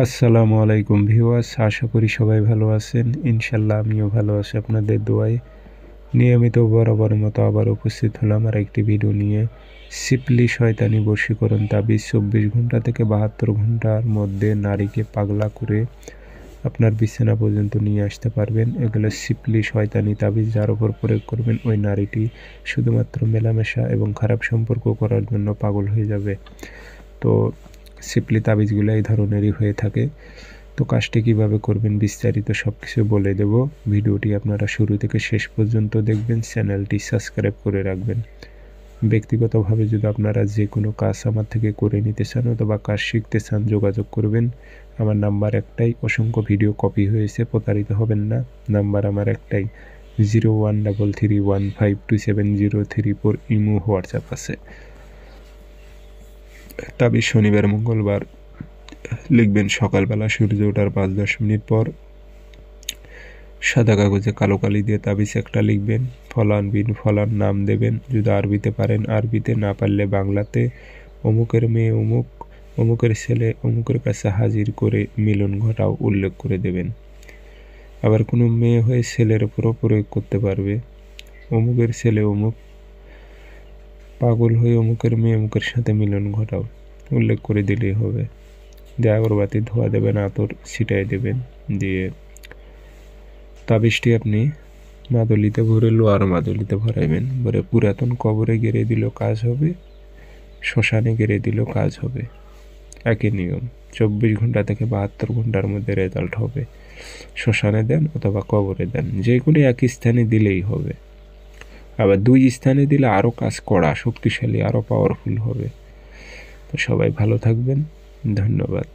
আসসালামু আলাইকুম ভিউয়ার্স, আশা করি সবাই ভালো আছেন। ইনশাল্লাহ আমিও ভালো আছি আপনাদের দোয়ায়। নিয়মিত বরাবরের মতো আবার উপস্থিত হলাম আর একটি ভিডিও নিয়ে। সিপলি শয়তানি বশীকরণ তাবিজ 24 ঘন্টা থেকে 72 ঘন্টার মধ্যে নারীকে পাগলা করে আপনার বিছানা পর্যন্ত নিয়ে আসতে পারবেন। এগুলো সিপলি শয়তানি তাবিজ, যার উপর প্রয়োগ করবেন ওই নারীটি শুধুমাত্র মেলামেশা এবং খারাপ সম্পর্ক করার জন্য পাগল হয়ে যাবে। তো সিপলি তাবিজগুলো এই ধরনেরই হয়ে থাকে। তো কাজটি কীভাবে করবেন বিস্তারিত সব কিছু বলে দেব। ভিডিওটি আপনারা শুরু থেকে শেষ পর্যন্ত দেখবেন, চ্যানেলটি সাবস্ক্রাইব করে রাখবেন। ব্যক্তিগতভাবে যদি আপনারা যে কোনো কাজ আমার থেকে করে নিতে চান অথবা কাজ শিখতে চান, যোগাযোগ করবেন। আমার নাম্বার একটাই, অসংখ্য ভিডিও কপি হয়েছে, প্রতারিত হবেন না। নাম্বার আমার একটাই, 0133152703 ইমো হোয়াটসঅ্যাপ আছে। তাবিজ শনিবার মঙ্গলবার লিখবেন সকালবেলা সূর্য ওঠার 5-10 মিনিট পর। সাদা কাগজে কালো কালি দিয়ে তাবিজ একটা লিখবেন। ফলান বিন ফলান নাম দেবেন, যদি আরবিতে পারেন আরবিতে, না পারলে বাংলাতে। অমুকের মেয়ে অমুক, অমুকের ছেলে অমুকের কাছে হাজির করে মিলন ঘটাও উল্লেখ করে দেবেন। আবার কোনো মেয়ে হয়ে ছেলের উপরও প্রয়োগ করতে পারবে। অমুকের ছেলে অমুক পাগল হয়ে অমুকের মেয়ে অমুকের সাথে মিলন ঘটাও উল্লেখ করে দিলেই হবে। দিয়ে আগরবাতি ধোয়া দেবেন, আতর ছিটাই দেবেন। দিয়ে তাবিজটি আপনি মাদুলিতে ভরে, লোহার মাদুলিতে ভরাইবেন। ভরে পুরাতন কবরে গেড়ে দিলেও কাজ হবে, শ্মশানে গেড়ে দিলেও কাজ হবে। একই নিয়ম, 24 ঘন্টা থেকে 72 ঘন্টার মধ্যে রেজাল্ট হবে। শ্মশানে দেন অথবা কবরে দেন, যে কোনো এক স্থানে দিলেই হবে। আবার 2 স্থানে দিলে আরও কাজ কড়া, শক্তিশালী, আরও পাওয়ারফুল হবে। তো সবাই ভালো থাকবেন, ধন্যবাদ।